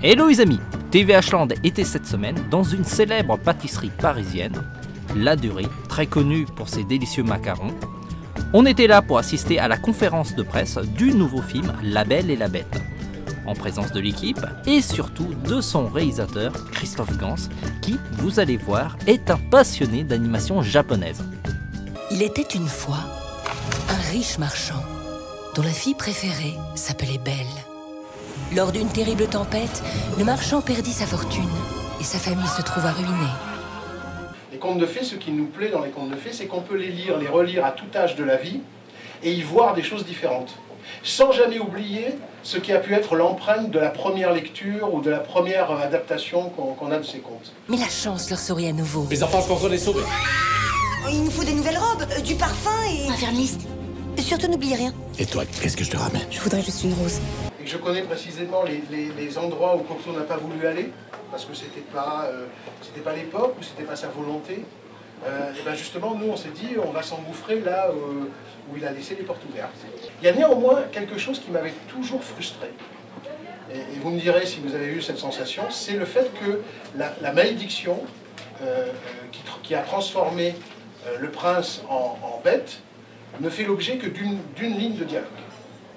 Hello les amis, TVH Land était cette semaine dans une célèbre pâtisserie parisienne, La Durée, très connue pour ses délicieux macarons. On était là pour assister à la conférence de presse du nouveau film La Belle et la Bête, en présence de l'équipe et surtout de son réalisateur Christophe Gans, qui, vous allez voir, est un passionné d'animation japonaise. Il était une fois un riche marchand dont la fille préférée s'appelait Belle. Lors d'une terrible tempête, le marchand perdit sa fortune et sa famille se trouva ruinée. Les contes de fées, ce qui nous plaît dans les contes de fées, c'est qu'on peut les lire, les relire à tout âge de la vie et y voir des choses différentes, sans jamais oublier ce qui a pu être l'empreinte de la première lecture ou de la première adaptation qu'on a de ces contes. Mais la chance leur sourit à nouveau. Les enfants, je pense qu'on les sauver. Il nous faut des nouvelles robes, du parfum et... On va faire une liste. Surtout n'oubliez rien. Et toi, qu'est-ce que je te ramène? Je voudrais juste une rose. Et que je connais précisément les endroits où Cocteau n'a pas voulu aller, parce que c'était pas l'époque, ou c'était pas sa volonté. Et ben justement, nous on s'est dit, on va s'engouffrer là où il a laissé les portes ouvertes. Il y a néanmoins quelque chose qui m'avait toujours frustré. Et vous me direz si vous avez eu cette sensation, c'est le fait que la malédiction qui a transformé le prince en bête ne fait l'objet que d'une ligne de dialogue.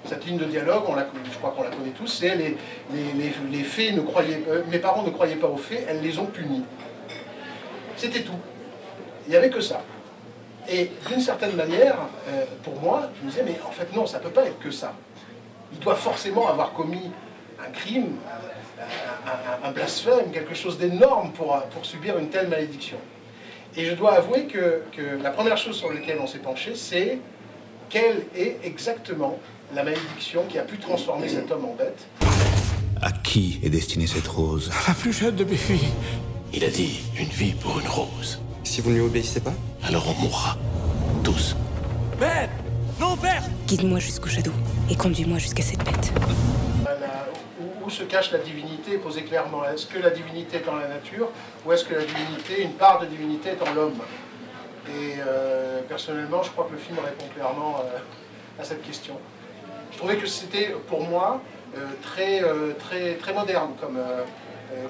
Cette ligne de dialogue, je crois qu'on la connaît tous, c'est les fées ne croyaient, mes parents ne croyaient pas aux fées, elles les ont punis. C'était tout. Il n'y avait que ça. Et d'une certaine manière, pour moi, je me disais, mais en fait non, ça ne peut pas être que ça. Il doit forcément avoir commis un crime, un blasphème, quelque chose d'énorme pour subir une telle malédiction. Et je dois avouer que la première chose sur laquelle on s'est penché, c'est quelle est exactement la malédiction qui a pu transformer cet homme en bête. À qui est destinée cette rose? La plus jeune de mes filles. Il a dit une vie pour une rose. Si vous ne lui obéissez pas? Alors on mourra. Tous. Père! Non, père! Guide-moi jusqu'au Shadow et conduis-moi jusqu'à cette bête. Où se cache la divinité, posée clairement. Est-ce que la divinité est dans la nature, ou est-ce que la divinité, une part de divinité est en l'homme? Et personnellement, je crois que le film répond clairement à cette question. Je trouvais que c'était, pour moi, très moderne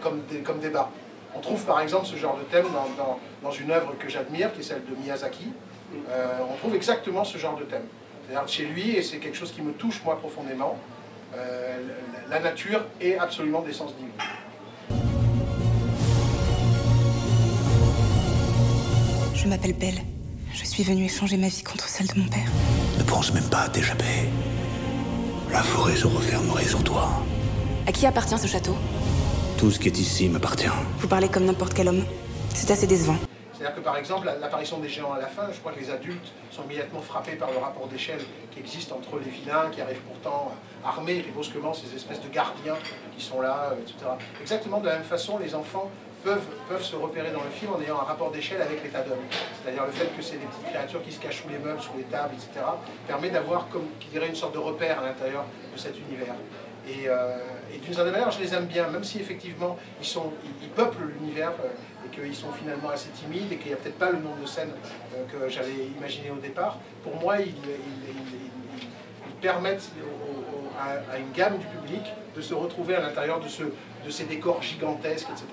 comme débat. On trouve par exemple ce genre de thème dans une œuvre que j'admire, qui est celle de Miyazaki. On trouve exactement ce genre de thème. C'est-à-dire chez lui, et c'est quelque chose qui me touche moi profondément, la nature est absolument d'essence divine. Je m'appelle Belle. Je suis venue échanger ma vie contre celle de mon père. Ne pense même pas à t'échapper. La forêt se refermerait sur toi. À qui appartient ce château? Tout ce qui est ici m'appartient. Vous parlez comme n'importe quel homme. C'est assez décevant. C'est-à-dire que par exemple, l'apparition des géants à la fin, je crois que les adultes sont immédiatement frappés par le rapport d'échelle qui existe entre les vilains, qui arrivent pourtant armés brusquement, ces espèces de gardiens qui sont là, etc. Exactement de la même façon, les enfants peuvent se repérer dans le film en ayant un rapport d'échelle avec l'état d'homme. C'est-à-dire le fait que c'est des petites créatures qui se cachent sous les meubles, sous les tables, etc. permet d'avoir, comme qui dirait, une sorte de repère à l'intérieur de cet univers. Et d'une certaine manière, je les aime bien, même si effectivement ils peuplent l'univers et qu'ils sont finalement assez timides et qu'il n'y a peut-être pas le nombre de scènes que j'avais imaginé au départ. Pour moi, ils permettent à une gamme du public de se retrouver à l'intérieur de ces décors gigantesques, etc.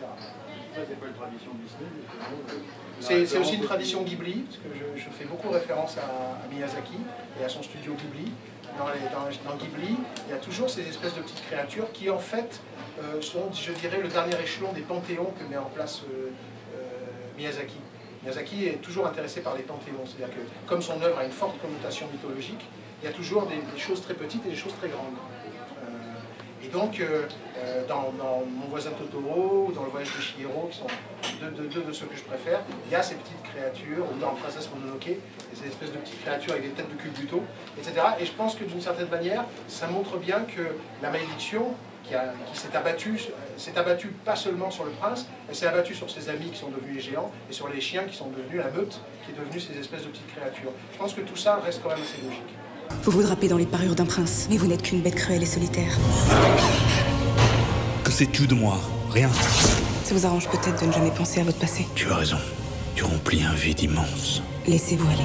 C'est pas une tradition Disney. C'est aussi une tradition Ghibli, parce que je fais beaucoup référence à Miyazaki et à son studio Ghibli. Dans Ghibli, il y a toujours ces espèces de petites créatures qui en fait sont, je dirais, le dernier échelon des panthéons que met en place Miyazaki. Miyazaki est toujours intéressé par les panthéons, c'est-à-dire que comme son œuvre a une forte connotation mythologique, il y a toujours des choses très petites et des choses très grandes. Et donc, dans Mon voisin Totoro ou dans Le voyage de Chihiro, qui sont deux de ceux que je préfère, il y a ces petites créatures, ou dans Princesse Mononoke, ces espèces de petites créatures avec des têtes de culbuto, etc. Et je pense que d'une certaine manière, ça montre bien que la malédiction qui s'est abattue pas seulement sur le prince, elle s'est abattue sur ses amis qui sont devenus les géants, et sur les chiens qui sont devenus la meute, qui est devenue ces espèces de petites créatures. Je pense que tout ça reste quand même assez logique. Vous vous drapez dans les parures d'un prince, mais vous n'êtes qu'une bête cruelle et solitaire. Que sais-tu de moi? Rien. Ça vous arrange peut-être de ne jamais penser à votre passé. Tu as raison. Tu remplis un vide immense. Laissez-vous aller.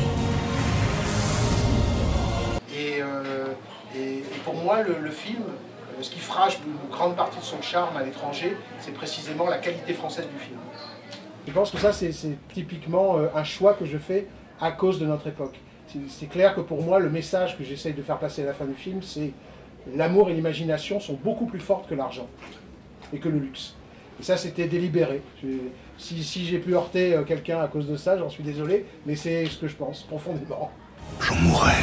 Et pour moi, le film Ce qui fera une grande partie de son charme à l'étranger, c'est précisément la qualité française du film. Je pense que ça, c'est typiquement un choix que je fais à cause de notre époque. C'est clair que pour moi, le message que j'essaye de faire passer à la fin du film, c'est l'amour et l'imagination sont beaucoup plus fortes que l'argent et que le luxe. Et ça, c'était délibéré. Si j'ai pu heurter quelqu'un à cause de ça, j'en suis désolé, mais c'est ce que je pense profondément. J'en mourrai.